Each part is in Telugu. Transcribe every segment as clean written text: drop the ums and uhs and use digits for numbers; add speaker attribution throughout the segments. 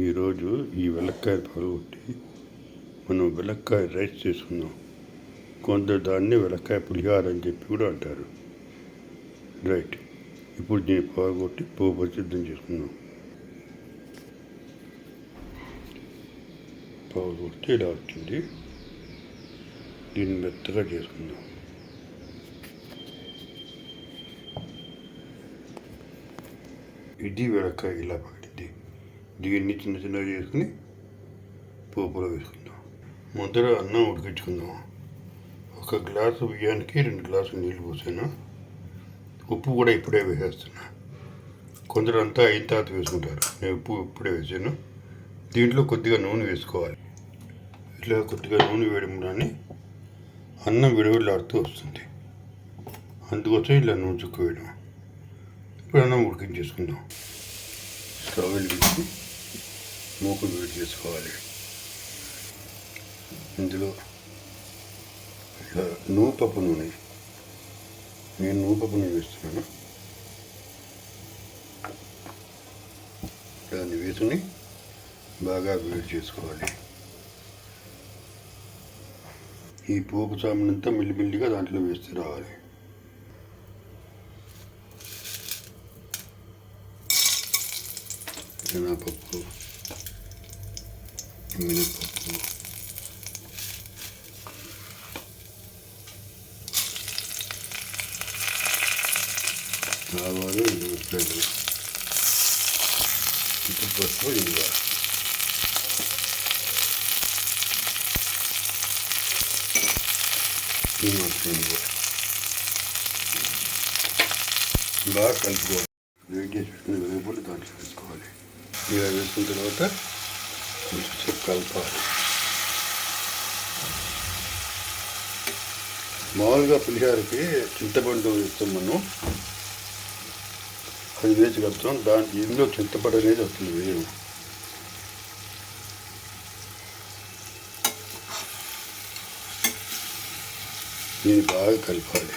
Speaker 1: ఈరోజు ఈ వెలక్కాయ పగలగొట్టి మనం వెలక్కాయ రైస్ చేసుకుందాం. కొందరు దాన్ని వెలక్కాయ పులిహార అని చెప్పి కూడా అంటారు. రైట్, ఇప్పుడు దీన్ని పగలగొట్టి పోపు సిద్ధం చేసుకుందాం. పగలగొట్టి ఇలా వచ్చింది. దీన్ని మెత్తగా చేసుకుందాం. ఇది వెలక్కాయ ఇలా పగిలింది. దీన్ని చిన్న చిన్నగా చేసుకుని పోపులో వేసుకుందాం. మొదట అన్నం ఉడికించుకుందాం. 1 గ్లాసు బియ్యానికి 2 గ్లాసులు నీళ్ళు పోసాను. ఉప్పు కూడా ఇప్పుడే వేసేస్తున్నా. కొందరు అంతా అయిన తర్వాత వేసుకుంటారు. నేను ఉప్పు ఇప్పుడే వేసాను. దీంట్లో కొద్దిగా నూనె వేసుకోవాలి. ఇట్లా కొద్దిగా నూనె వేయడం అన్నం విడవిడలాడుతూ వస్తుంది. అందుకోసం ఇలా నూనె చుక్క వేయడం. ఇప్పుడు అన్నం ఉడికించేసుకుందాం. స్టవ్ వెలిగించి మూకుడు వేడి చేసుకోవాలి. ఇందులో నూపప్పు నూనె, నేను నూపప్పు నూనె వేస్తున్నాను. దాన్ని వేసుకుని బాగా వేడి చేసుకోవాలి. ఈ పోపు సామానంతా మెల్లిమెల్లిగా దాంట్లో వేస్తే రావాలి. శనగపప్పు, మినపప్పు, ఆవాలు, ఉల్లిపాయలు, పసుపు, ఇంగువ. బాగా కలుపుకోవాలి. వేడి చేసి పెట్టుకుని వేపులు దాంట్లో వేసుకోవాలి. ఇలా వేసుకున్న తర్వాత కొంచెం కలపాలి. మామూలుగా పులిహోరకి చింతపండు వేస్తాం మనం, అది వేసి కలుపుతాం. ఇందులో చింతపండు అనేది వస్తుంది వేయము. దీన్ని బాగా కలపాలి.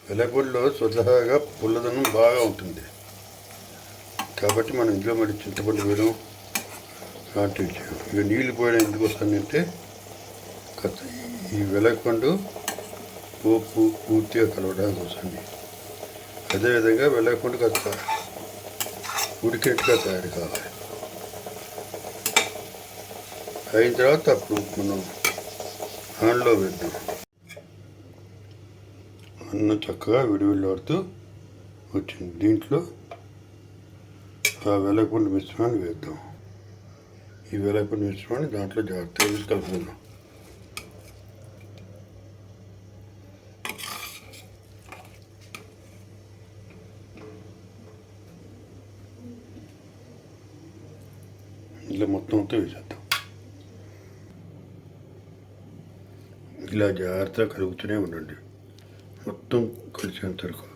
Speaker 1: వెలగొడ్లో స్వతహాగా పుల్లదనం బాగా ఉంటుంది కాబట్టి మనం ఇంట్లో మరి చింతపండు వేయడం లాంటివి చేయడం. ఇక నీళ్ళు పోయడం ఎందుకు వస్తుందంటే ఈ వెలగపండు పోపు పూర్తిగా కలవడానికి వస్తుంది. అదేవిధంగా వెలగపండు కాస్త ఉడికేట్టుగా తయారు కావాలి. అయిన తర్వాత అప్పుడు మనం ఆన్లో వేద్దాం. అన్నం చక్కగా విడివిడిలాడుతూ వచ్చింది. దీంట్లో ఆ వెలగపండు మిశ్రమాన్ని వేద్దాం. ఈ వెలగపండు మిశ్రమాన్ని దాంట్లో జాగ్రత్తగా వేసి కలుపుకుందాం. ఇలా మొత్తం వేసేద్దాం. ఇలా జాగ్రత్తగా కలుపుతూనే ఉండండి మొత్తం కలిసేంత వరకు.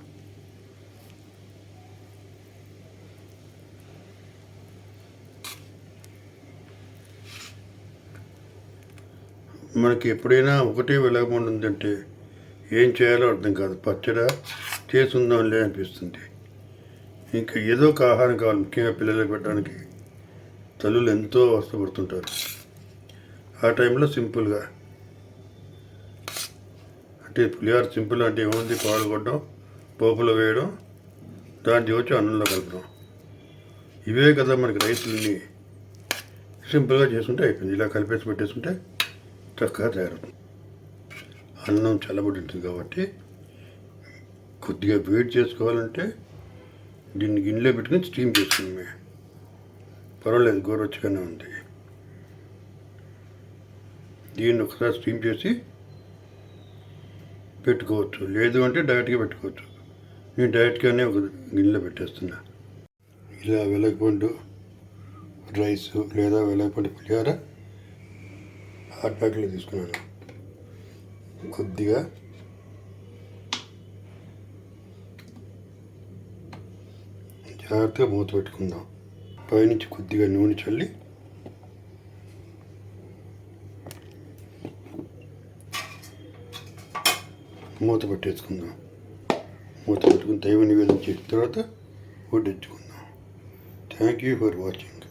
Speaker 1: మనకి ఎప్పుడైనా ఒకటే వెలగపండు ఉందంటే ఏం చేయాలో అర్థం కాదు. పచ్చడి చేసుకుందాంలే అనిపిస్తుంది. ఇంకా ఏదో ఒక ఆహారం కావాలి. ముఖ్యంగా పిల్లలకు పెట్టడానికి తల్లులు ఎంతో అవస్థపడుతుంటారు. ఆ టైంలో సింపుల్గా అంటే పులిహోర సింపుల్ అంటే ఏముంది, పాలు కొట్టడం, పోపులో వేయడం, దాన్ని వచ్చి అన్నంలో కలపడం. ఇవే కదా మనకి రైతులని సింపుల్గా చేసుకుంటే అయిపోయింది. ఇలా కలిపేసి పెట్టేసుకుంటే చక్కగా తయారవుతుంది. అన్నం చల్లబడి ఉంటుంది కాబట్టి కొద్దిగా వేడి చేసుకోవాలంటే దీన్ని గిన్నెలో పెట్టుకుని స్టీమ్ చేసుకున్నామే, పర్వాలేదు, గోరువెచ్చగానే ఉంది. దీన్ని ఒకసారి స్టీమ్ చేసి పెట్టుకోవచ్చు, లేదు అంటే డైరెక్ట్గా పెట్టుకోవచ్చు. నేను డైరెక్ట్గానే ఒక గిన్నెలో పెట్టేస్తున్నా. ఇలా వెలగపండు రైస్ లేదా వెలగపండు పులిహోర హాట్ ప్యాక్లో తీసుకున్నాను. కొద్దిగా జాగ్రత్తగా మూత పెట్టుకుందాం. పైనుంచి కొద్దిగా నూనె చల్లి మూత పెట్టేసుకుందాం. మూత పెట్టుకుని దైవ నివేదన చేసిన తర్వాత వడ్డించుకుందాం. Thank you for watching.